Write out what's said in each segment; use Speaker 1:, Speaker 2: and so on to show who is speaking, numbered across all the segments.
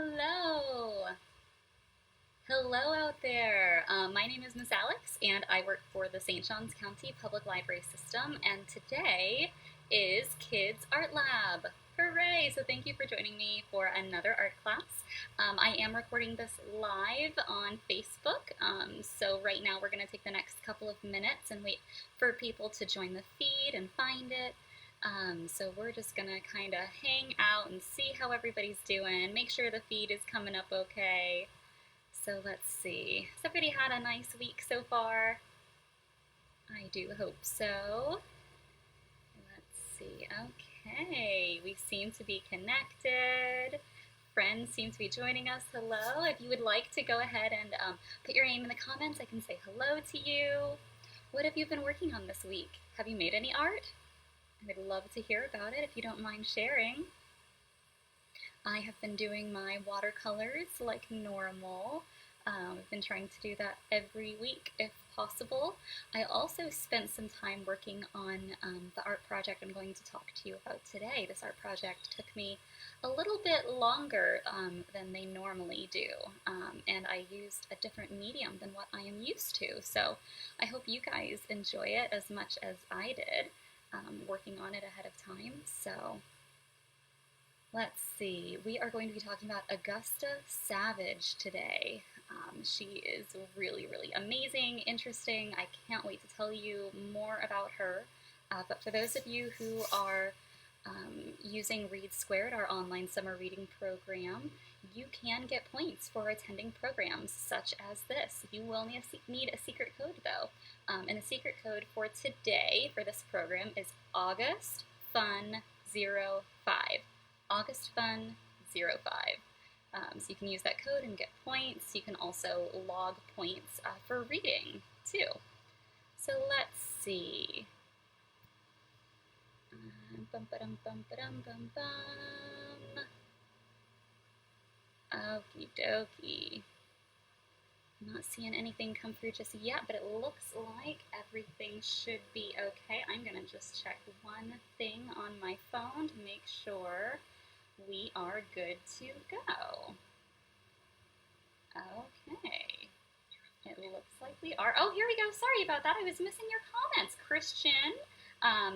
Speaker 1: Hello! Hello out there! My name is Miss Alex, and I work for the St. Johns County Public Library System, and today is Kids Art Lab. Hooray! So thank you for joining me for another art class. I am recording this live on Facebook, so right now we're going to take the next couple of minutes and wait for people to join the feed and find it. So we're just gonna kind of hang out and see how everybody's doing, make sure the feed is coming up okay. So let's see. Has everybody had a nice week so far? I do hope so. Let's see. Okay, we seem to be connected. Friends seem to be joining us. Hello. If you would like to go ahead and put your name in the comments, I can say hello to you. What have you been working on this week? Have you made any art? I would love to hear about it if you don't mind sharing. I have been doing my watercolors like normal. I've been trying to do that every week if possible. I also spent some time working on the art project I'm going to talk to you about today. This art project took me a little bit longer than they normally do, and I used a different medium than what I am used to. So I hope you guys enjoy it as much as I did. Working on it ahead of time. So let's see, we are going to be talking about Augusta Savage today. She is really, really amazing, interesting. I can't wait to tell you more about her. But for those of you who are using Read Squared, our online summer reading program, you can get points for attending programs such as this. You will need a secret code though. And the secret code for today for this program is AugustFun05. AugustFun05. So you can use that code and get points. You can also log points for reading too. So let's see. Okie dokie. I'm not seeing anything come through just yet, but it looks like everything should be okay. I'm gonna just check one thing on my phone to make sure we are good to go. Okay. It looks like we are. Oh, here we go. Sorry about that. I was missing your comments. Christian,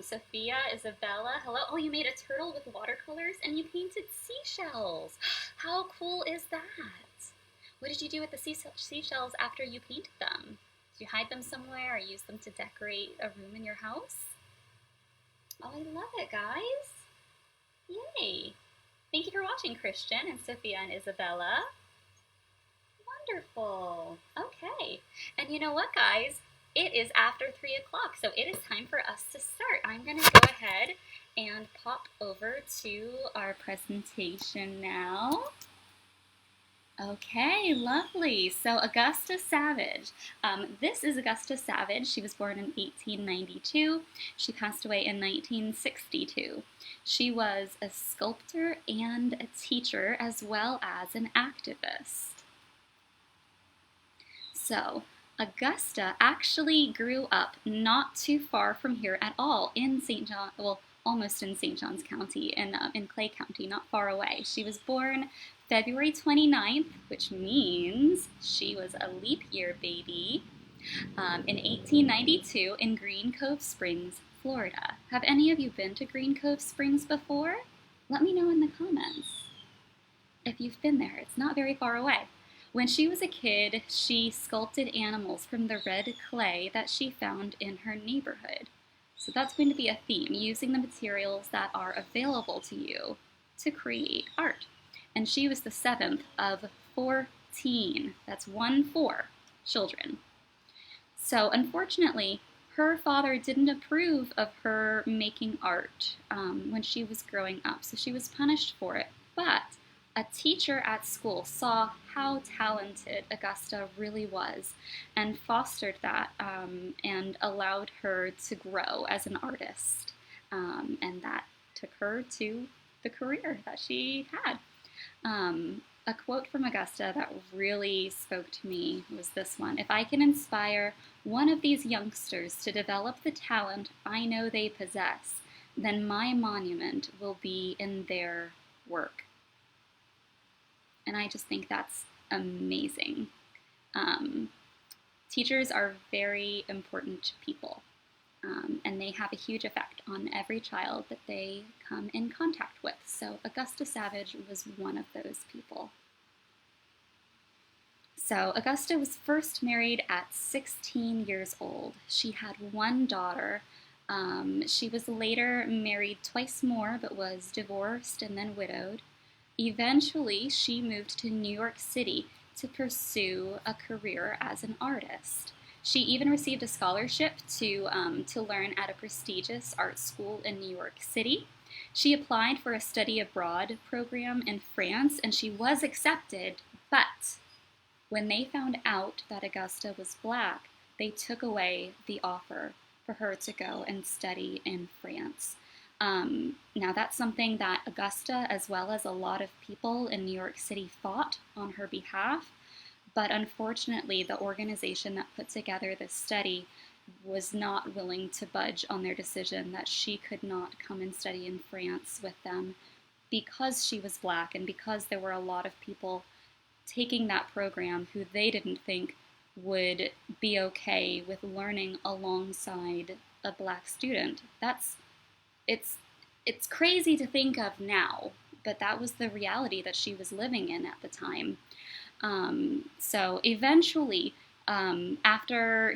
Speaker 1: Sophia, Isabella, hello. Oh, you made a turtle with watercolors and you painted seashells. How cool is that? What did you do with the seashells after you painted them? Did you hide them somewhere or use them to decorate a room in your house? Oh, I love it, guys. Yay. Thank you for watching, Christian and Sophia and Isabella. Wonderful. Okay. And you know what, guys? It is after 3 o'clock, so it is time for us to start. I'm going to go ahead and pop over to our presentation now. Okay, lovely. So Augusta Savage. This is Augusta Savage. She was born in 1892. She passed away in 1962. She was a sculptor and a teacher as well as an activist. So Augusta actually grew up not too far from here at all in St. John, well, almost in St. Johns County, in Clay County, not far away. She was born February 29th, which means she was a leap year baby, in 1892 in Green Cove Springs, Florida. Have any of you been to Green Cove Springs before? Let me know in the comments if you've been there. It's not very far away. When she was a kid, she sculpted animals from the red clay that she found in her neighborhood. So that's going to be a theme, using the materials that are available to you to create art. And she was the 7th of 14, that's 1-4 children. So unfortunately, her father didn't approve of her making art when she was growing up, so she was punished for it. But a teacher at school saw how talented Augusta really was and fostered that and allowed her to grow as an artist. And that took her to the career that she had. A quote from Augusta that really spoke to me was this one: "If I can inspire one of these youngsters to develop the talent I know they possess, then my monument will be in their work." And I just think that's amazing. Teachers are very important people, and they have a huge effect on every child that they come in contact with. So Augusta Savage was one of those people. So Augusta was first married at 16 years old. She had one daughter. She was later married twice more, but was divorced and then widowed. Eventually, she moved to New York City to pursue a career as an artist. She even received a scholarship to learn at a prestigious art school in New York City. She applied for a study abroad program in France, and she was accepted, but when they found out that Augusta was Black, they took away the offer for her to go and study in France. Now that's something that Augusta, as well as a lot of people in New York City, fought on her behalf, but unfortunately the organization that put together this study was not willing to budge on their decision that she could not come and study in France with them because she was Black and because there were a lot of people taking that program who they didn't think would be okay with learning alongside a Black student. It's crazy to think of now, but that was the reality that she was living in at the time. So eventually, after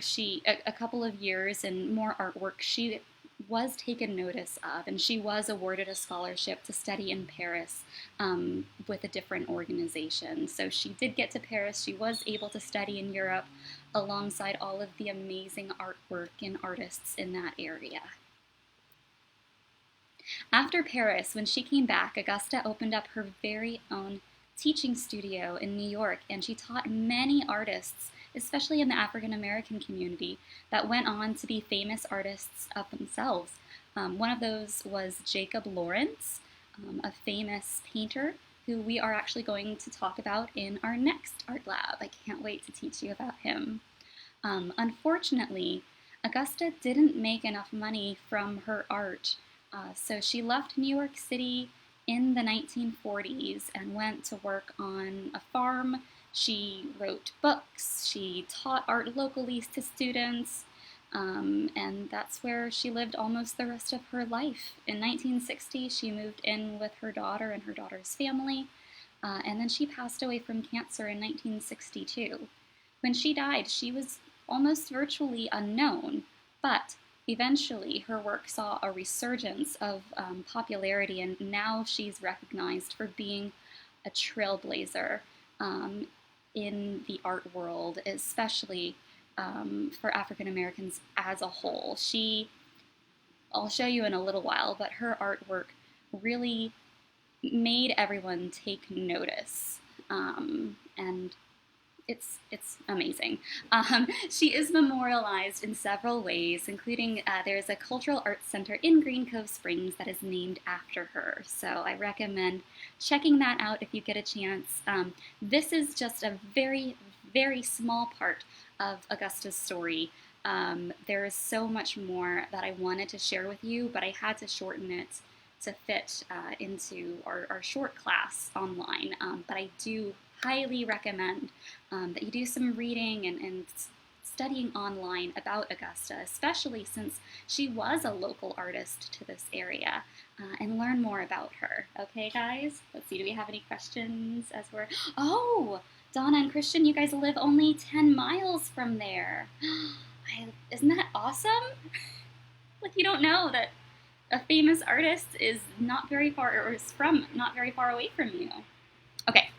Speaker 1: a couple of years and more artwork, she was taken notice of, and she was awarded a scholarship to study in Paris with a different organization. So she did get to Paris. She was able to study in Europe alongside all of the amazing artwork and artists in that area. After Paris, when she came back, Augusta opened up her very own teaching studio in New York, and she taught many artists, especially in the African American community, that went on to be famous artists of themselves. One of those was Jacob Lawrence, a famous painter who we are actually going to talk about in our next art lab. I can't wait to teach you about him. Unfortunately, Augusta didn't make enough money from her art, so she left New York City in the 1940s and went to work on a farm. She wrote books, she taught art locally to students, and that's where she lived almost the rest of her life. In 1960, she moved in with her daughter and her daughter's family, and then she passed away from cancer in 1962. When she died, she was almost virtually unknown, but eventually her work saw a resurgence of popularity, and now she's recognized for being a trailblazer in the art world, especially for African Americans as a whole. I'll show you in a little while, but her artwork really made everyone take notice, and it's amazing. She is memorialized in several ways, including there's a cultural arts center in Green Cove Springs that is named after her. So I recommend checking that out if you get a chance. This is just a very, very small part of Augusta's story. There is so much more that I wanted to share with you, but I had to shorten it to fit into our short class online. But I do highly recommend that you do some reading and studying online about Augusta, especially since she was a local artist to this area, and learn more about her. Okay, guys? Let's see, do we have any questions as we're... Oh, Donna and Christian, you guys live only 10 miles from there. Isn't that awesome? Like, you don't know that a famous artist is not very far, or is from not very far away from you. Okay.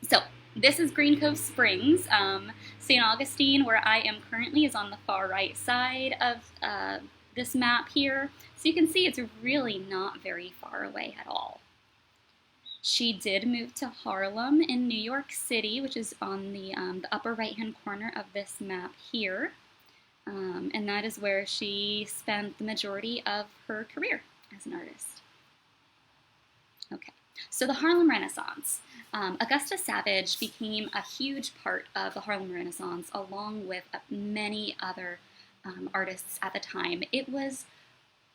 Speaker 1: So this is Green Cove Springs. St. Augustine, where I am currently, is on the far right side of this map here. So you can see it's really not very far away at all. She did move to Harlem in New York City, which is on the upper right-hand corner of this map here. And that is where she spent the majority of her career as an artist. Okay, so the Harlem Renaissance. Augusta Savage became a huge part of the Harlem Renaissance, along with many other artists at the time. It was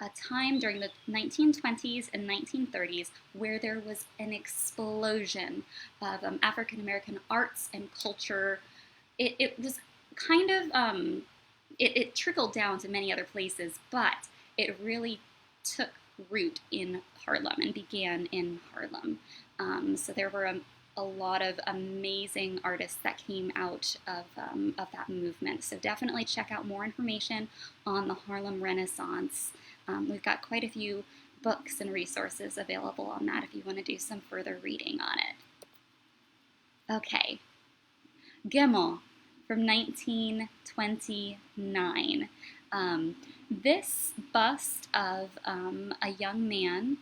Speaker 1: a time during the 1920s and 1930s where there was an explosion of African American arts and culture. It was kind of, it trickled down to many other places, but it really took root in Harlem and began in Harlem. So there were a lot of amazing artists that came out of that movement. So definitely check out more information on the Harlem Renaissance. We've got quite a few books and resources available on that if you want to do some further reading on it. Okay, Gamin from 1929. This bust of a young man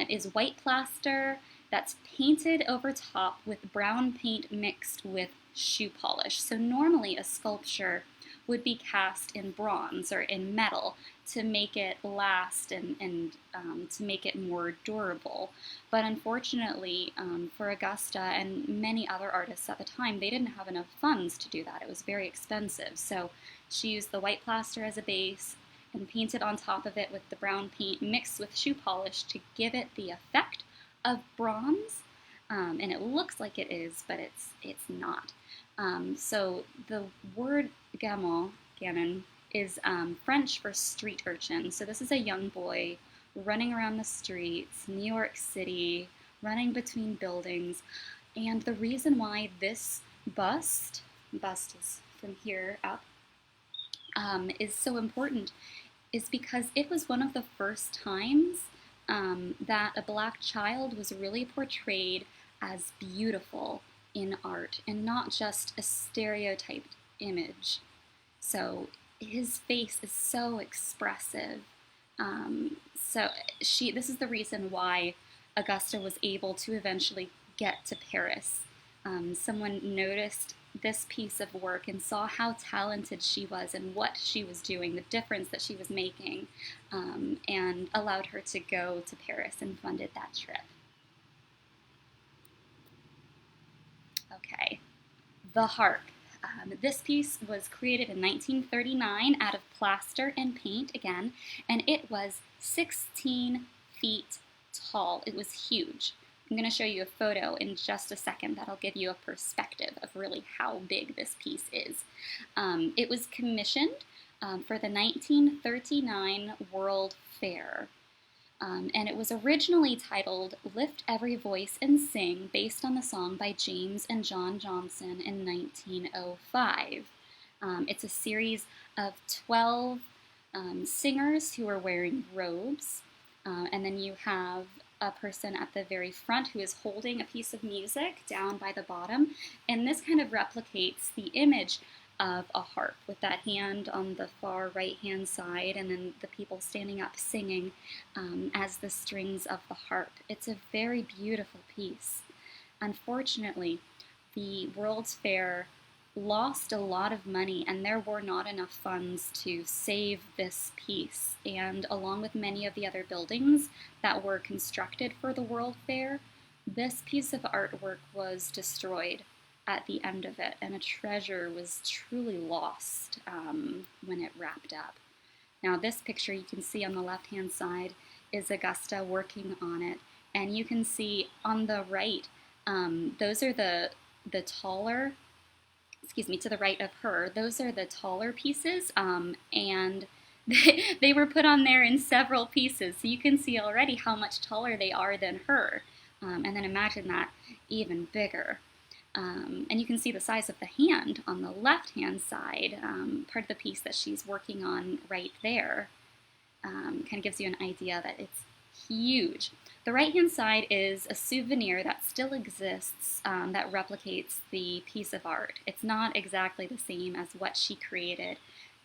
Speaker 1: is white plaster that's painted over top with brown paint mixed with shoe polish. So normally a sculpture would be cast in bronze or in metal to make it last and to make it more durable. But unfortunately, for Augusta and many other artists at the time, they didn't have enough funds to do that. It was very expensive. So she used the white plaster as a base and painted on top of it with the brown paint mixed with shoe polish to give it the effect of bronze. And it looks like it is, but it's not. So the word gamin is French for street urchin. So this is a young boy running around the streets, New York City, running between buildings. And the reason why this bust is from here up, is so important is because it was one of the first times that a black child was really portrayed as beautiful in art and not just a stereotyped image. So his face is so expressive. This is the reason why Augusta was able to eventually get to Paris. Someone noticed this piece of work and saw how talented she was and what she was doing, the difference that she was making, and allowed her to go to Paris and funded that trip. Okay, the harp. This piece was created in 1939 out of plaster and paint again, and it was 16 feet tall. It was huge. I'm going to show you a photo in just a second that'll give you a perspective of really how big this piece is. It was commissioned for the 1939 World Fair. And it was originally titled Lift Every Voice and Sing, based on the song by James and John Johnson in 1905. It's a series of 12 singers who are wearing robes, and then you have a person at the very front who is holding a piece of music down by the bottom, and this kind of replicates the image of a harp with that hand on the far right hand side and then the people standing up singing as the strings of the harp. It's a very beautiful piece. Unfortunately, the World's Fair lost a lot of money and there were not enough funds to save this piece, and along with many of the other buildings that were constructed for the World Fair, this piece of artwork was destroyed at the end of it, and a treasure was truly lost when it wrapped up. Now this picture you can see on the left hand side is Augusta working on it, and you can see on the right, those are the taller, to the right of her, those are the taller pieces, and they were put on there in several pieces, so you can see already how much taller they are than her, and then imagine that even bigger. And you can see the size of the hand on the left-hand side, part of the piece that she's working on right there. Kind of gives you an idea that it's huge. The right-hand side is a souvenir that still exists that replicates the piece of art. It's not exactly the same as what she created,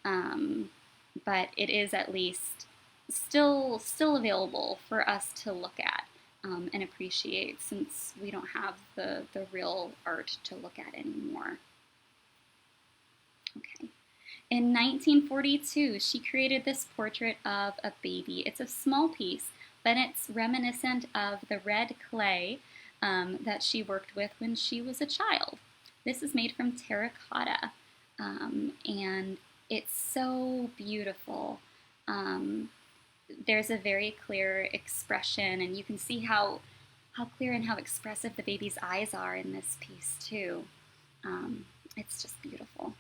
Speaker 1: but it is at least still available for us to look at. And appreciate, since we don't have the real art to look at anymore. Okay. In 1942, she created this portrait of a baby. It's a small piece, but it's reminiscent of the red clay that she worked with when she was a child. This is made from terracotta, and it's so beautiful. there's a very clear expression, and you can see how clear and how expressive the baby's eyes are in this piece too. It's just beautiful.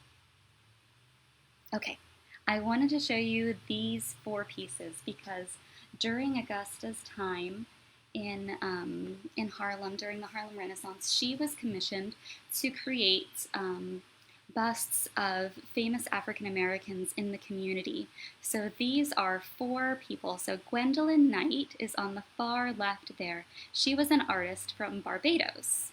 Speaker 1: Okay, I wanted to show you these 4 pieces because during Augusta's time in Harlem, during the Harlem Renaissance, she was commissioned to create busts of famous African Americans in the community. So these are 4 people. So Gwendolyn Knight is on the far left there. She was an artist from Barbados.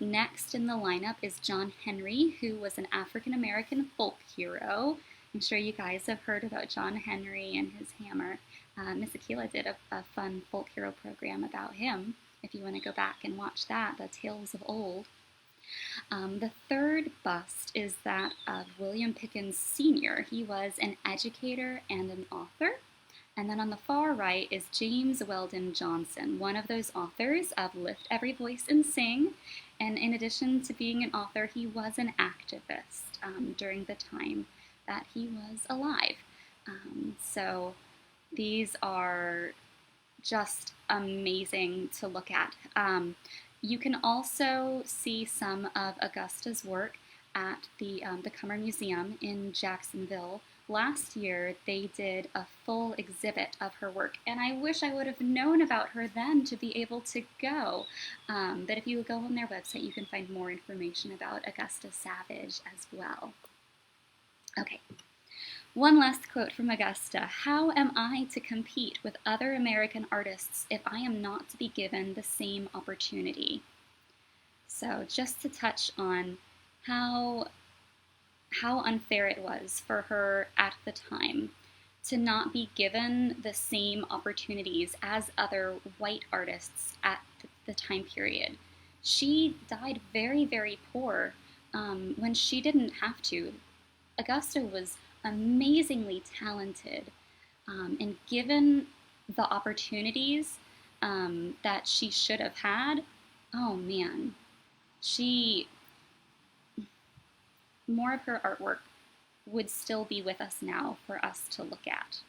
Speaker 1: Next in the lineup is John Henry, who was an African American folk hero. I'm sure you guys have heard about John Henry and his hammer. Miss Akila did a fun folk hero program about him. If you want to go back and watch that, the Tales of Old. The 3rd bust is that of William Pickens Sr. He was an educator and an author. And then on the far right is James Weldon Johnson, one of those authors of Lift Every Voice and Sing. And in addition to being an author, he was an activist during the time that he was alive. So these are just amazing to look at. You can also see some of Augusta's work at the Cummer Museum in Jacksonville. Last year, they did a full exhibit of her work, and I wish I would have known about her then to be able to go. But if you go on their website, you can find more information about Augusta Savage as well. Okay. One last quote from Augusta. How am I to compete with other American artists if I am not to be given the same opportunity? So just to touch on how unfair it was for her at the time to not be given the same opportunities as other white artists at the time period. She died very, very poor when she didn't have to. Augusta was amazingly talented, and given the opportunities that she should have had, oh man, more of her artwork would still be with us now for us to look at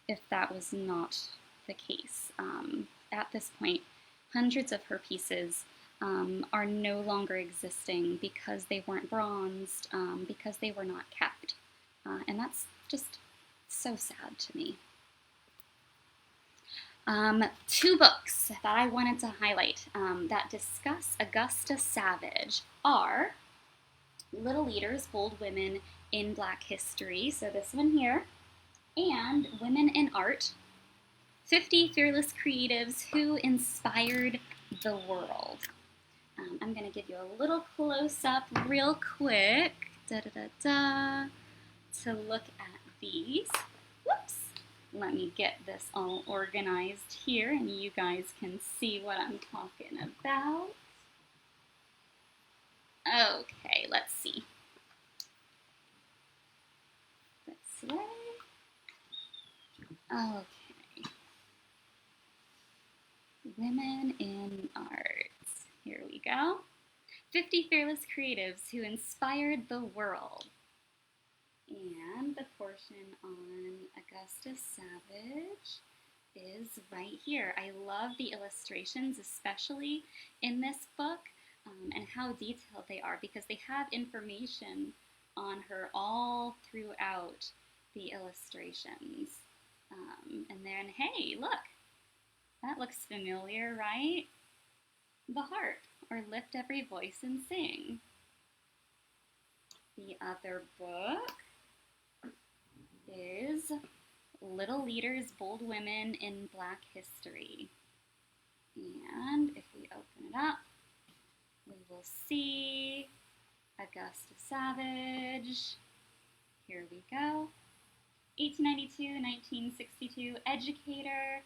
Speaker 1: if that was not the case. At this point, hundreds of her pieces are no longer existing because they weren't bronzed, because they were not kept. And that's just so sad to me. 2 books that I wanted to highlight that discuss Augusta Savage are Little Leaders, Bold Women in Black History, so this one here, and Women in Art, 50 Fearless Creatives Who Inspired the World. I'm going to give you a little close-up real quick to look at these. Whoops! Let me get this all organized here and you guys can see what I'm talking about. Okay, let's see. This way. Okay. Women in Art. Here we go. 50 Fearless Creatives Who Inspired the World. And the portion on Augusta Savage is right here. I love the illustrations, especially in this book, and how detailed they are because they have information on her all throughout the illustrations. And then, hey, look, that looks familiar, right? The Harp, or Lift Every Voice and Sing. The other book is Little Leaders, Bold Women in Black History. And if we open it up, we will see Augusta Savage. Here we go. 1892-1962, educator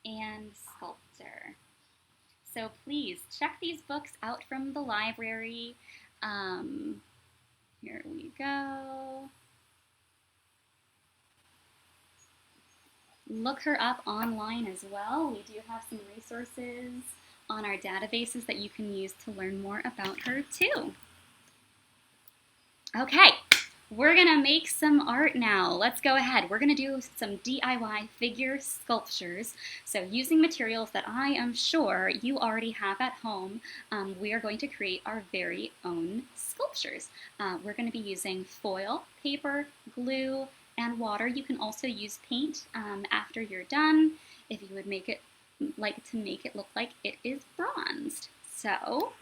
Speaker 1: and sculptor. So please check these books out from the library. Here we go. Look her up online as well. We do have some resources on our databases that you can use to learn more about her too. Okay, we're gonna make some art now. Let's go ahead. We're gonna do some DIY figure sculptures. So using materials that I am sure you already have at home, we are going to create our very own sculptures. We're gonna be using foil, paper, glue, and water. You can also use paint after you're done if you would like to make it look like it is bronzed. So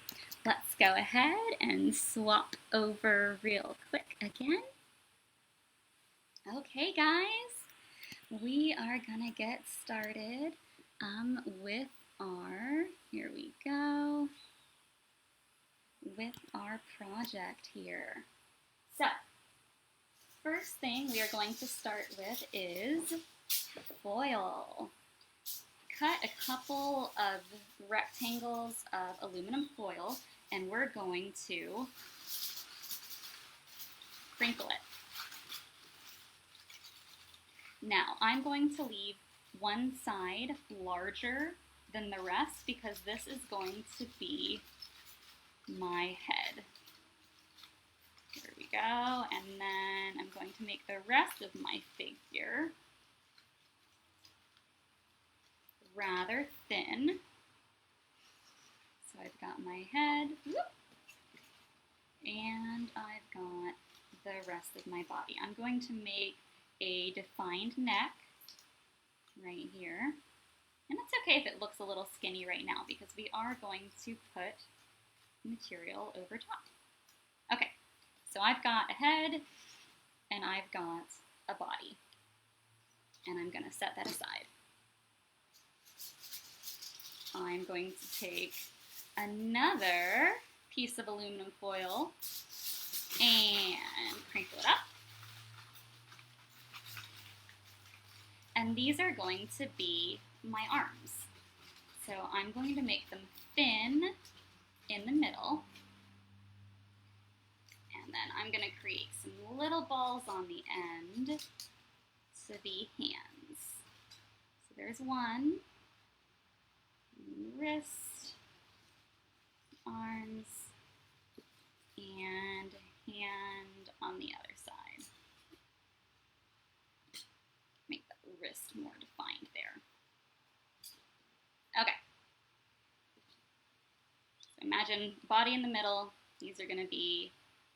Speaker 1: let's go ahead and swap over real quick again. Okay, guys, we are gonna get started with here we go, with our project here. So, first thing we are going to start with is foil. Cut a couple of rectangles of aluminum foil and we're going to crinkle it. Now, I'm going to leave one side larger than the rest because this is going to be my head. Here we go, and then I'm going to make the rest of my figure rather thin. So I've got my head, and I've got the rest of my body. I'm going to make a defined neck right here. And it's okay if it looks a little skinny right now because we are going to put material over top. Okay, so I've got a head and I've got a body. And I'm going to set that aside. I'm going to take another piece of aluminum foil and crinkle it up. And these are going to be my arms. So I'm going to make them thin in the middle. And then I'm going to create some little balls on the end to be hands. So there's one. Wrist, arms, and hand on the other side. Make the wrist more defined there. Okay. So imagine body in the middle. These are going to be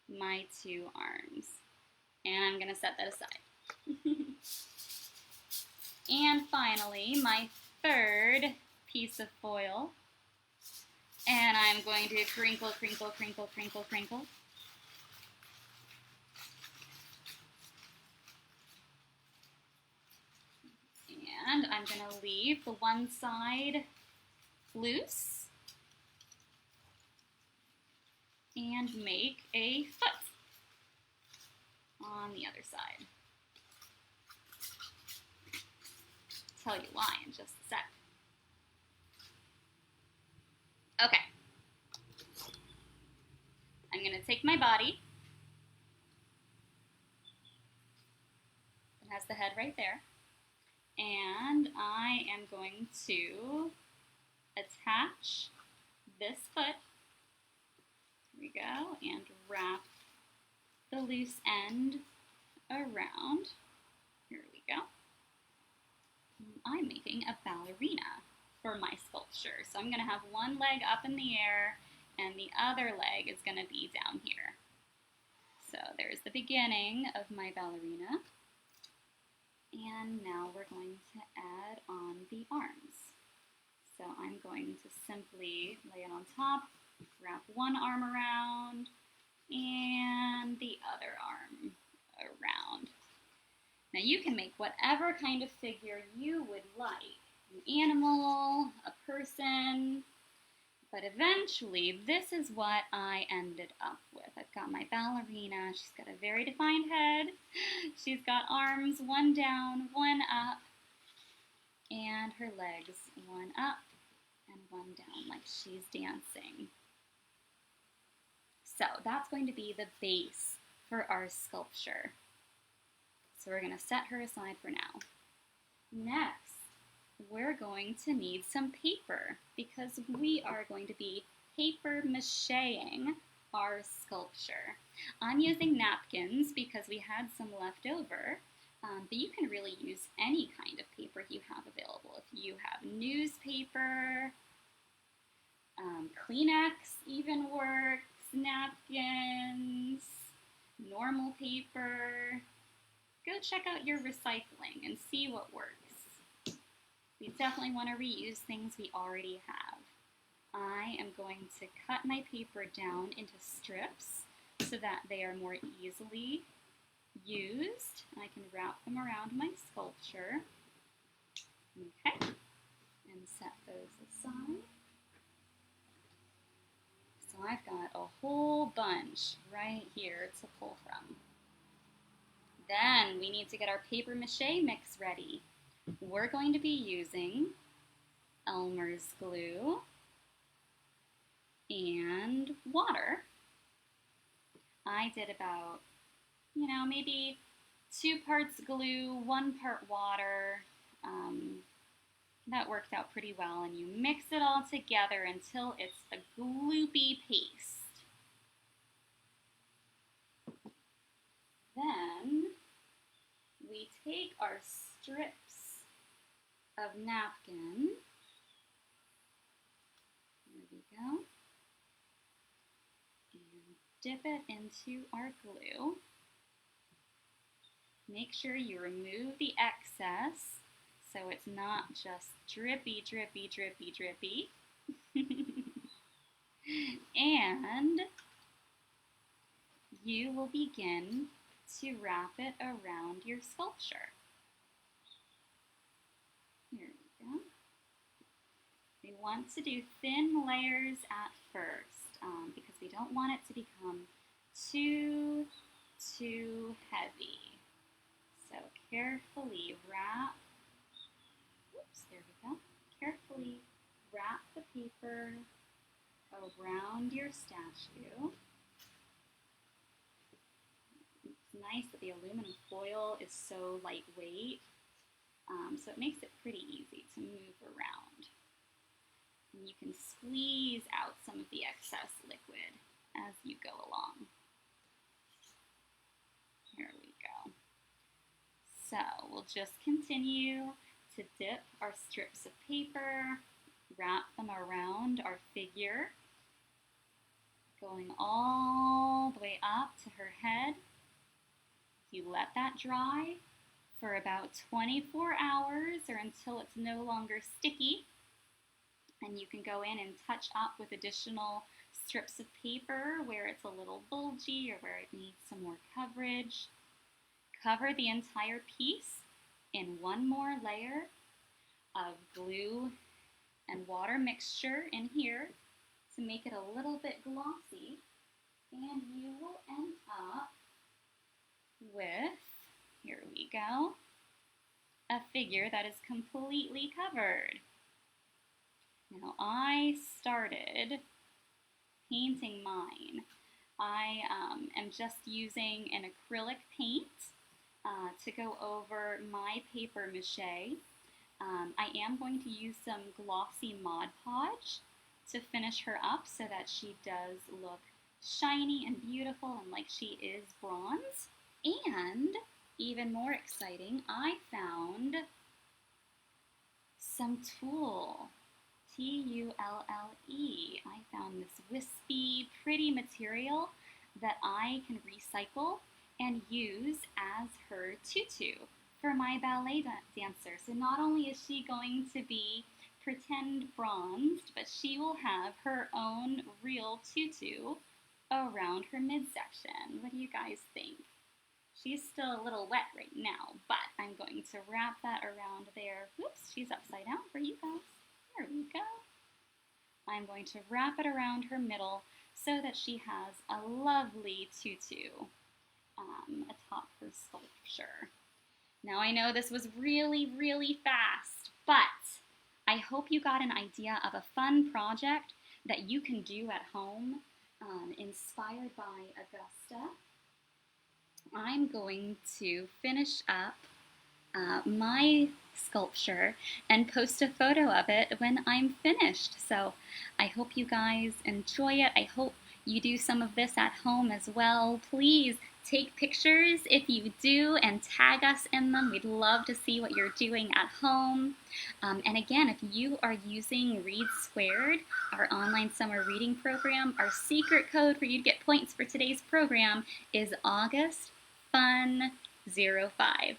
Speaker 1: my two arms. And I'm going to set that aside. And finally, my third piece of foil, and I'm going to crinkle, crinkle, crinkle, crinkle, crinkle. And I'm going to leave the one side loose and make a foot on the other side. I'll tell you why in just a sec. Okay, I'm going to take my body, it has the head right there, and I am going to attach this foot, here we go, and wrap the loose end around, here we go. I'm making a ballerina for my sculpture. So I'm going to have one leg up in the air and the other leg is going to be down here. So there's the beginning of my ballerina. And now we're going to add on the arms. So I'm going to simply lay it on top, wrap one arm around and the other arm around. Now you can make whatever kind of figure you would like. An animal, a person, but eventually this is what I ended up with. I've got my ballerina, she's got a very defined head, she's got arms, one down, one up, and her legs, one up and one down, like she's dancing. So that's going to be the base for our sculpture. So we're going to set her aside for now. Next, we're going to need some paper because we are going to be paper macheing our sculpture. I'm using napkins because we had some left over, but you can really use any kind of paper you have available. If you have newspaper, Kleenex even works, napkins, normal paper. Go check out your recycling and see what works. We definitely want to reuse things we already have. I am going to cut my paper down into strips so that they are more easily used. I can wrap them around my sculpture. Okay, and set those aside. So I've got a whole bunch right here to pull from. Then we need to get our paper mache mix ready. We're going to be using Elmer's glue and water. I did about, maybe 2 parts glue, 1 part water. That worked out pretty well, and you mix it all together until it's a gloopy paste. Then we take our strips of napkin. There we go. And dip it into our glue. Make sure you remove the excess so it's not just drippy, drippy, drippy, drippy. And you will begin to wrap it around your sculpture. Here we go. We want to do thin layers at first because we don't want it to become too heavy. So carefully wrap, there we go. Carefully wrap the paper around your statue. It's nice that the aluminum foil is so lightweight, so it makes it pretty easy to move around. And you can squeeze out some of the excess liquid as you go along. Here we go. So we'll just continue to dip our strips of paper, wrap them around our figure, going all the way up to her head. You let that dry for about 24 hours or until it's no longer sticky. And you can go in and touch up with additional strips of paper where it's a little bulgy or where it needs some more coverage. Cover the entire piece in one more layer of glue and water mixture in here to make it a little bit glossy, and you will end up with, here we go, a figure that is completely covered. Now I started painting mine. I am just using an acrylic paint to go over my paper mache. I am going to use some glossy Mod Podge to finish her up so that she does look shiny and beautiful and like she is bronze. And even more exciting, I found some tulle. Tulle. I found this wispy, pretty material that I can recycle and use as her tutu for my ballet dancer. So not only is she going to be pretend bronzed, but she will have her own real tutu around her midsection. What do you guys think? She's still a little wet right now, but I'm going to wrap that around there. Oops, she's upside down for you guys. There we go. I'm going to wrap it around her middle so that she has a lovely tutu atop her sculpture. Now I know this was really, really fast, but I hope you got an idea of a fun project that you can do at home, inspired by Augusta. I'm going to finish up my sculpture and post a photo of it when I'm finished. So I hope you guys enjoy it. I hope you do some of this at home as well, please take pictures if you do and tag us in them. We'd love to see what you're doing at home. And again, if you are using Read Squared, our online summer reading program, our secret code for you to get points for today's program is AugustFun05.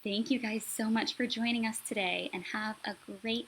Speaker 1: Thank you guys so much for joining us today, and have a great